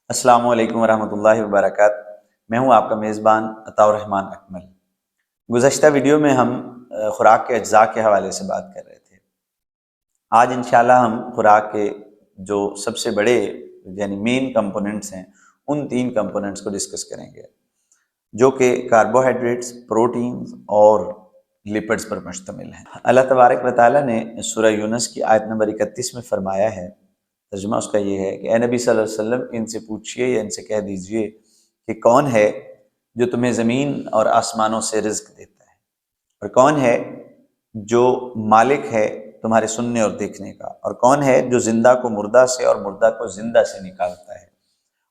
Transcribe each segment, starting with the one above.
अस्सलामु अलैकुम वरहमतुल्लाहि वबरकातुहू। मैं हूं आपका मेज़बान अताउर रहमान अकमल। गुज़श्ता वीडियो में हम खुराक के अज्जा के हवाले से बात कर रहे थे। आज इंशाल्लाह हम खुराक के जो सबसे बड़े यानी मेन कंपोनेंट्स हैं, उन 3 कंपोनेंट्स को डिस्कस करेंगे, जो कि कार्बोहाइड्रेट्स, प्रोटीन्स और लिपिड्स पर मुश्तमिल हैं। अल्लाह तबारक व तआला ने सूरह यूनुस की आयत नंबर 31 में फरमाया है, तर्जुमा उसका ये है कि ए नबी सल्लल्लाहु अलैहि वसल्लम, इनसे पूछिए या इनसे कह दीजिए कि कौन है जो तुम्हें ज़मीन और आसमानों से रिज़्क देता है, और कौन है जो मालिक है तुम्हारे सुनने और देखने का, और कौन है जो ज़िंदा को मुर्दा से और मुर्दा को ज़िंदा से निकालता है,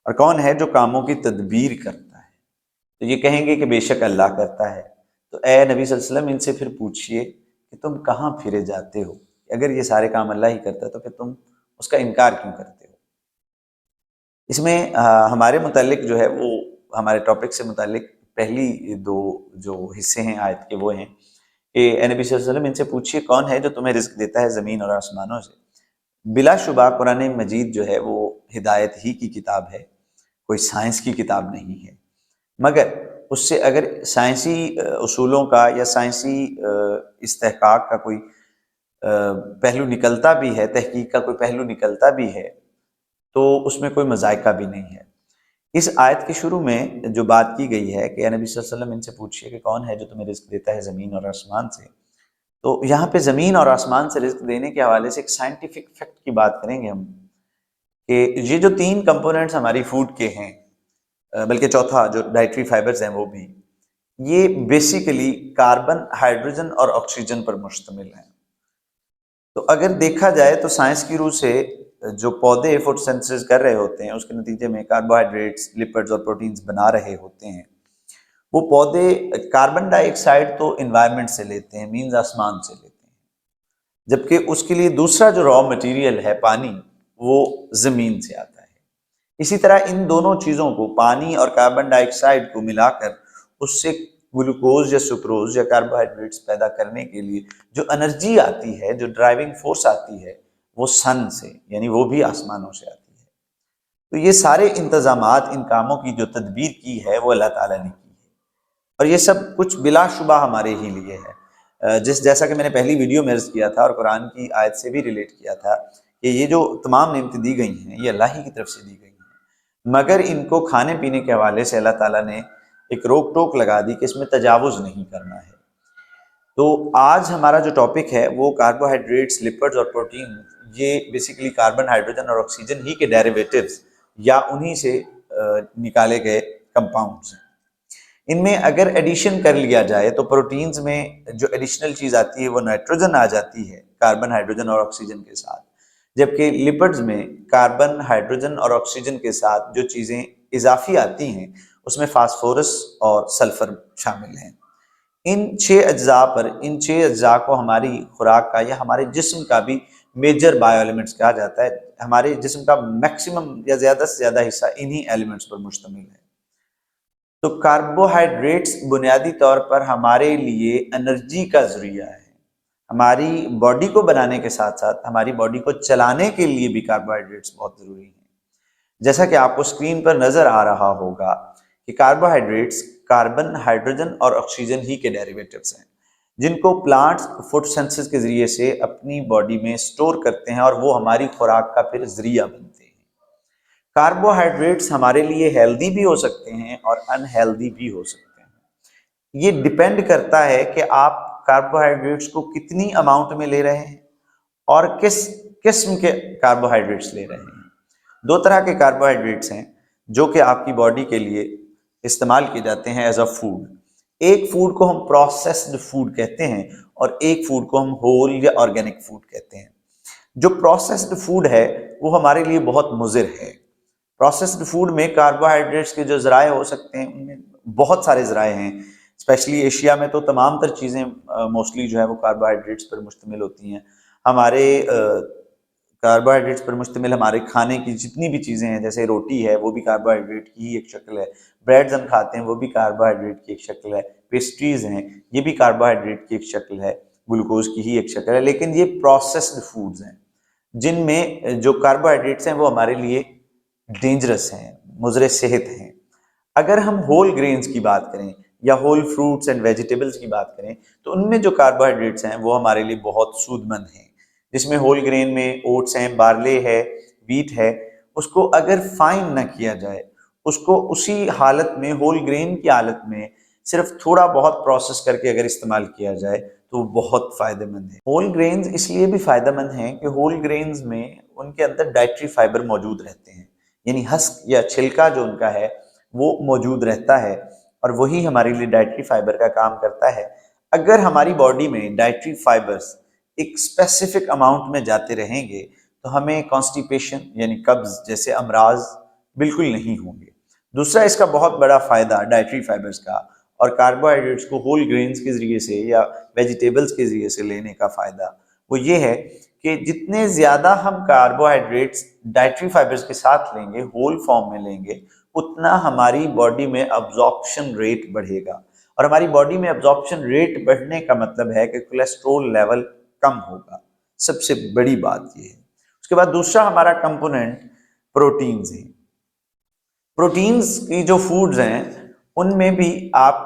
और कौन है जो कामों की तदबीर करता है। तो ये कहेंगे कि बेशक अल्लाह करता है। तो ए नबी सल्लल्लाहु अलैहि वसल्लम, इनसे फिर पूछिए कि तुम कहाँ फिरे जाते हो? अगर ये सारे काम अल्लाह ही करता है तो फिर तुम उसका इनकार क्यों करते हो? इसमें हमारे मुतालिक जो है वो हमारे टॉपिक से मुतालिक पहली 2 जो हिस्से हैं आयत के वो हैं कि ए नबी सल्लल्लाहु अलैहि वसल्लम, इनसे पूछिए कौन है जो तुम्हें रिज़्क देता है ज़मीन और आसमानों से। बिलाशुबा कुरान मजीद जो है वो हिदायत ही की किताब है, कोई साइंस की किताब नहीं है। मगर उससे अगर साइंसी उसूलों का या साइंसी इस्तेहकाक का कोई पहलू निकलता भी है, तहकीक का कोई पहलू निकलता भी है, तो उसमें कोई मज़ायका भी नहीं है। इस आयत के शुरू में जो बात की गई है कि नबी सल्लल्लाहु अलैहि वसल्लम, इनसे पूछिए कि कौन है जो तुम्हें रिज़्क देता है ज़मीन और आसमान से। तो यहाँ पे ज़मीन और आसमान से रिज़्क देने के हवाले से एक साइंटिफिक फैक्ट की बात करेंगे हम, कि ये जो 3 कंपोनेंट्स हमारी फूड के हैं, बल्कि चौथा जो डाइटरी फाइबर्स हैं वो भी, ये बेसिकली कार्बन, हाइड्रोजन और ऑक्सीजन पर मुश्तमिल हैं। तो अगर देखा जाए तो साइंस की रूह से जो पौधे फोटोसिंथेसिस कर रहे होते हैं, उसके नतीजे में कार्बोहाइड्रेट्स, लिपिड्स और प्रोटीन्स बना रहे होते हैं, वो पौधे कार्बन डाइऑक्साइड तो एनवायरनमेंट से लेते हैं, मीन्स आसमान से लेते हैं, जबकि उसके लिए दूसरा जो रॉ मटेरियल है पानी, वो ज़मीन से आता है। इसी तरह इन दोनों चीज़ों को, पानी और कार्बन डाइऑक्साइड को मिलाकर उससे ग्लूकोज या सुक्रोज या कार्बोहाइड्रेट्स पैदा करने के लिए जो एनर्जी आती है, जो ड्राइविंग फोर्स आती है, वो सन से, यानी वो भी आसमानों से आती है। तो ये सारे इंतजामात, इन कामों की जो तदबीर की है वो अल्लाह ताला ने की है, और ये सब कुछ बिलाशुबा हमारे ही लिए है। जैसा कि मैंने पहली वीडियो में अर्ज़ किया था और कुरान की आयत से भी रिलेट किया था कि ये जो तमाम नेमतें दी गई हैं, ये अल्लाह ही की तरफ से दी गई हैं, मगर इनको खाने पीने के हवाले से अल्लाह ताला ने एक रोक टोक लगा दी कि इसमें तजावुज़ नहीं करना है। तो आज हमारा जो टॉपिक है वो कार्बोहाइड्रेट्स, लिपिड्स और प्रोटीन, ये बेसिकली कार्बन, हाइड्रोजन और ऑक्सीजन ही के डेरिवेटिव्स या उन्हीं से निकाले गए कंपाउंड्स हैं। इनमें अगर एडिशन कर लिया जाए तो प्रोटीन्स में जो एडिशनल चीज़ आती है वो नाइट्रोजन आ जाती है कार्बन, हाइड्रोजन और ऑक्सीजन के साथ, जबकि लिपिड्स में कार्बन, हाइड्रोजन और ऑक्सीजन के साथ जो चीज़ें इजाफी आती हैं उसमें फास्फोरस और सल्फर शामिल हैं। इन 6 अज्जा पर, इन 6 अज्जा को हमारी खुराक का या हमारे जिस्म का भी मेजर बायो एलिमेंट्स कहा जाता है। हमारे जिस्म का मैक्सिमम या ज़्यादा से ज़्यादा हिस्सा इन्हीं एलिमेंट्स पर मुश्तमिल है। तो कार्बोहाइड्रेट्स बुनियादी तौर पर हमारे लिए एनर्जी का ज़रिया है। हमारी बॉडी को बनाने के साथ साथ हमारी बॉडी को चलाने के लिए भी कार्बोहाइड्रेट्स बहुत ज़रूरी हैं। जैसा कि आपको स्क्रीन पर नज़र आ रहा होगा कि कार्बोहाइड्रेट्स कार्बन, हाइड्रोजन और ऑक्सीजन ही के डेरिवेटिव्स हैं, जिनको प्लांट्स फोटोसिंथेसिस के ज़रिए से अपनी बॉडी में स्टोर करते हैं और वो हमारी खुराक का फिर ज़रिया बनते हैं। कार्बोहाइड्रेट्स हमारे लिए हेल्दी भी हो सकते हैं और अनहेल्दी भी हो सकते हैं। ये डिपेंड करता है कि आप कार्बोहाइड्रेट्स को कितनी अमाउंट में ले रहे हैं और किस किस्म के कार्बोहाइड्रेट्स ले रहे हैं। 2 तरह के कार्बोहाइड्रेट्स हैं जो कि आपकी बॉडी के लिए इस्तेमाल किए जाते हैं एज अ फूड। एक फूड को हम प्रोसेस्ड फूड कहते हैं और एक फूड को हम होल या ऑर्गेनिक फूड कहते हैं। जो प्रोसेस्ड फूड है वो हमारे लिए बहुत मुज़िर है। प्रोसेस्ड फूड में कार्बोहाइड्रेट्स के जो ज़राए हो सकते हैं, उनमें बहुत सारे ज़राए हैं। स्पेशली एशिया में तो तमाम तर चीज़ें मोस्टली जो है वो कार्बोहाइड्रेट्स पर मुश्तमिल होती हैं। हमारे कार्बोहाइड्रेट्स पर मुश्तमिल हमारे खाने की जितनी भी चीज़ें हैं, जैसे रोटी है वो भी कार्बोहाइड्रेट की ही एक शक्ल है, ब्रेड्स हम खाते हैं वो भी कार्बोहाइड्रेट की एक शक्ल है, पेस्ट्रीज़ हैं ये भी कार्बोहाइड्रेट की एक शक्ल है, ग्लूकोज की ही एक शक्ल है। लेकिन ये प्रोसेस्ड फूड्स हैं जिनमें जो कार्बोहाइड्रेट्स हैं वो हमारे लिए डेंजरस हैं, مضر صحت ہیں۔ اگر ہم ہول گرینز کی بات کریں یا ہول فروٹس اینڈ ویجیٹیبلز کی بات کریں تو ان میں جو کاربوہائیڈریٹس ہیں وہ ہمارے لیے بہت سود مند ہیں، جس میں ہول گرین میں اوٹس ہیں، بارلے ہے، ویٹ ہے۔ اس کو اگر فائن نہ کیا جائے، اس کو اسی حالت میں ہول گرین کی حالت میں صرف تھوڑا بہت پروسیس کر کے اگر استعمال کیا جائے تو وہ بہت فائدہ مند ہے۔ ہول گرینز اس لیے بھی فائدہ مند ہیں کہ ہول گرینز میں ان کے اندر ڈائٹری فائبر موجود رہتے ہیں، یعنی ہسک یا چھلکا جو ان کا ہے وہ موجود رہتا ہے، اور وہی ہمارے لیے ڈائٹری فائبر کا کام کرتا ہے۔ اگر ہماری باڈی میں ڈائٹری فائبرز ایک اسپیسیفک اماؤنٹ میں جاتے رہیں گے تو ہمیں کانسٹیپیشن یعنی قبض جیسے امراض بالکل نہیں ہوں گے۔ دوسرا اس کا بہت بڑا فائدہ ڈائٹری فائبرز کا اور کاربوہائیڈریٹس کو ہول گرینز کے ذریعے سے یا ویجیٹیبلز کے ذریعے سے لینے کا فائدہ وہ یہ ہے کہ جتنے زیادہ ہم کاربوہائیڈریٹس ڈائٹری فائبرز کے ساتھ لیں گے، ہول فارم میں لیں گے، اتنا ہماری باڈی میں ابزارپشن ریٹ بڑھے گا، اور ہماری باڈی میں ابزارپشن ریٹ بڑھنے کا مطلب ہے کہ کولیسٹرول لیول کم ہوگا۔ سب سے بڑی بات یہ ہے۔ اس کے بعد دوسرا ہمارا کمپوننٹ پروٹینز ہیں۔ پروٹینز کی جو فوڈز ہیں ان میں بھی آپ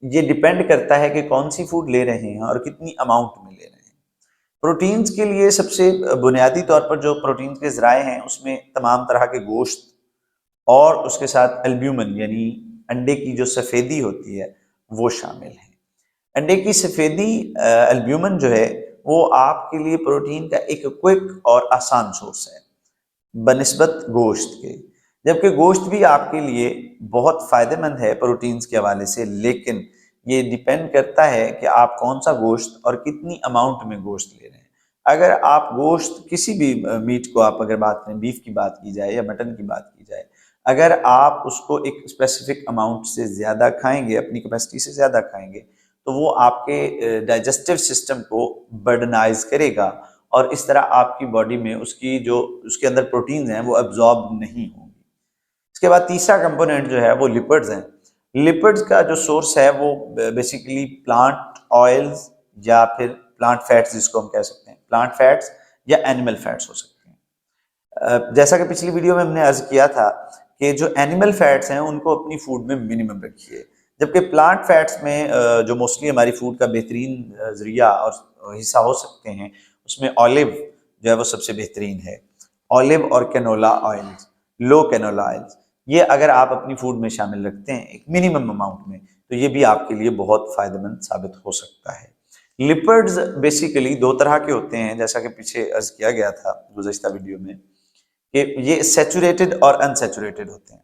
یہ ڈیپینڈ کرتا ہے کہ کون سی فوڈ لے رہے ہیں اور کتنی اماؤنٹ میں لے رہے ہیں۔ پروٹینز کے لیے سب سے بنیادی طور پر جو پروٹینز کے ذرائع ہیں اس میں تمام طرح کے گوشت اور اس کے ساتھ البیومن یعنی انڈے کی جو سفیدی ہوتی ہے وہ شامل ہے۔ انڈے کی سفیدی البیومن جو ہے وہ آپ کے لیے پروٹین کا ایک کوئک اور آسان سورس ہے بنسبت گوشت کے، جبکہ گوشت بھی آپ کے لیے بہت فائدہ مند ہے پروٹینز کے حوالے سے، لیکن یہ ڈیپینڈ کرتا ہے کہ آپ کون سا گوشت اور کتنی اماؤنٹ میں گوشت لے رہے ہیں۔ اگر آپ گوشت کسی بھی میٹ کو آپ اگر بات کریں، بیف کی بات کی جائے یا مٹن کی بات کی جائے، اگر آپ اس کو ایک اسپیسیفک اماؤنٹ سے زیادہ کھائیں گے، اپنی کیپیسٹی سے زیادہ کھائیں گے، تو وہ آپ کے ڈائجسٹو سسٹم کو برڈنائز کرے گا، اور اس طرح آپ کی باڈی میں اس کے اندر پروٹینز ہیں وہ ابزارب نہیں ہوں گی۔ اس کے بعد تیسرا کمپوننٹ جو ہے وہ لپڈز ہیں۔ لپڈز کا جو سورس ہے وہ بیسیکلی پلانٹ آئلز یا پھر پلانٹ فیٹس جس کو ہم کہہ سکتے ہیں، پلانٹ فیٹس یا اینیمل فیٹس ہو سکتے ہیں۔ جیسا کہ پچھلی ویڈیو میں ہم نے عرض کیا تھا کہ جو اینیمل فیٹس ہیں ان کو اپنی فوڈ میں منیمم رکھیے، جبکہ پلانٹ فیٹس میں جو موسٹلی ہماری فوڈ کا بہترین ذریعہ اور حصہ ہو سکتے ہیں، اس میں آلیو جو ہے وہ سب سے بہترین ہے۔ آلیو اور کینولا آئلز، لو کینولا آئلز، یہ اگر آپ اپنی فوڈ میں شامل رکھتے ہیں ایک منیمم اماؤنٹ میں تو یہ بھی آپ کے لیے بہت فائدہ مند ثابت ہو سکتا ہے۔ لپڈز بیسیکلی دو طرح کے ہوتے ہیں، جیسا کہ پیچھے عرض کیا گیا تھا گزشتہ ویڈیو میں، کہ یہ سیچوریٹڈ اور ان سیچوریٹڈ ہوتے ہیں۔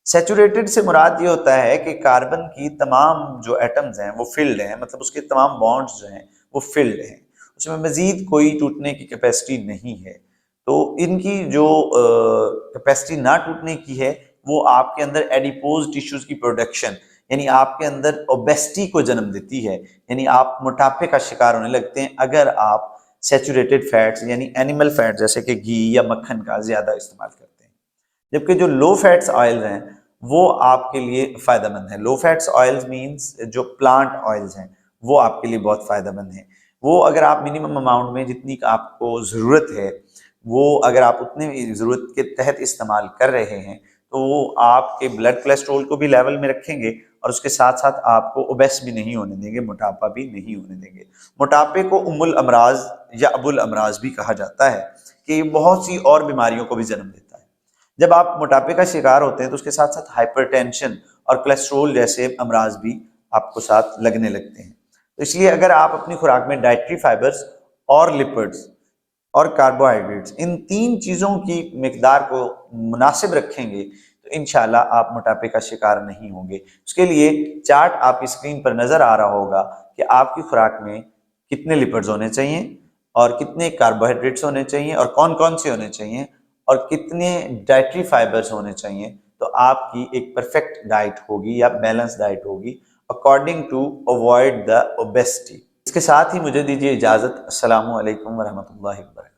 سیچوریٹڈ سے مراد یہ ہوتا ہے کہ کاربن کی تمام جو ایٹمز ہیں وہ فلڈ ہیں، مطلب اس کے تمام بانڈز جو ہیں وہ فلڈ ہیں، اس میں مزید کوئی ٹوٹنے کی کیپیسٹی نہیں ہے۔ تو ان کی جو کیپیسٹی نہ ٹوٹنے کی ہے وہ آپ کے اندر ایڈیپوز ٹیشوز کی پروڈکشن یعنی آپ کے اندر اوبیسٹی کو جنم دیتی ہے، یعنی آپ موٹاپے کا شکار ہونے لگتے ہیں اگر آپ سیچوریٹڈ فیٹس یعنی اینیمل فیٹ جیسے کہ گھی یا مکھن کا زیادہ استعمال کرتے ہیں۔ جبکہ جو لو فیٹس آئل ہیں وہ آپ کے لیے فائدہ مند ہیں۔ لو فیٹس آئلز مینز جو پلانٹ آئلز ہیں وہ آپ کے لیے بہت فائدہ مند ہیں۔ وہ اگر آپ منیمم اماؤنٹ میں جتنی آپ کو ضرورت ہے وہ اگر آپ اتنے ضرورت کے تحت استعمال کر رہے ہیں تو وہ آپ کے بلڈ کولیسٹرول کو بھی لیول میں رکھیں گے، اور اس کے ساتھ ساتھ آپ کو اوبیس بھی نہیں ہونے دیں گے، موٹاپا بھی نہیں ہونے دیں گے۔ موٹاپے کو ام الامراض یا ابو الامراض بھی کہا جاتا ہے کہ یہ بہت سی اور بیماریوں کو بھی جنم دیتا ہے۔ جب آپ موٹاپے کا شکار ہوتے ہیں تو اس کے ساتھ ساتھ ہائپر ٹینشن اور کولیسٹرول جیسے امراض بھی آپ کو ساتھ لگنے لگتے ہیں۔ تو اس لیے اگر آپ اپنی خوراک میں ڈائٹری فائبرز اور لپڈز اور کاربوہائیڈریٹس ان تین چیزوں کی مقدار کو مناسب رکھیں گے تو انشاءاللہ آپ موٹاپے کا شکار نہیں ہوں گے۔ اس کے لیے چارٹ آپ کی اسکرین پر نظر آ رہا ہوگا کہ آپ کی خوراک میں کتنے لپڈز ہونے چاہیے اور کتنے کاربوہائیڈریٹس ہونے چاہیے اور کون کون سے ہونے چاہیے اور کتنے ڈائٹری فائبرز ہونے چاہیے، تو آپ کی ایک پرفیکٹ ڈائٹ ہوگی یا بیلنس ڈائٹ ہوگی according to avoid the obesity. اس کے ساتھ ہی مجھے دیجیے اجازت۔ السلام علیکم ورحمۃ اللہ وبرکاتہ۔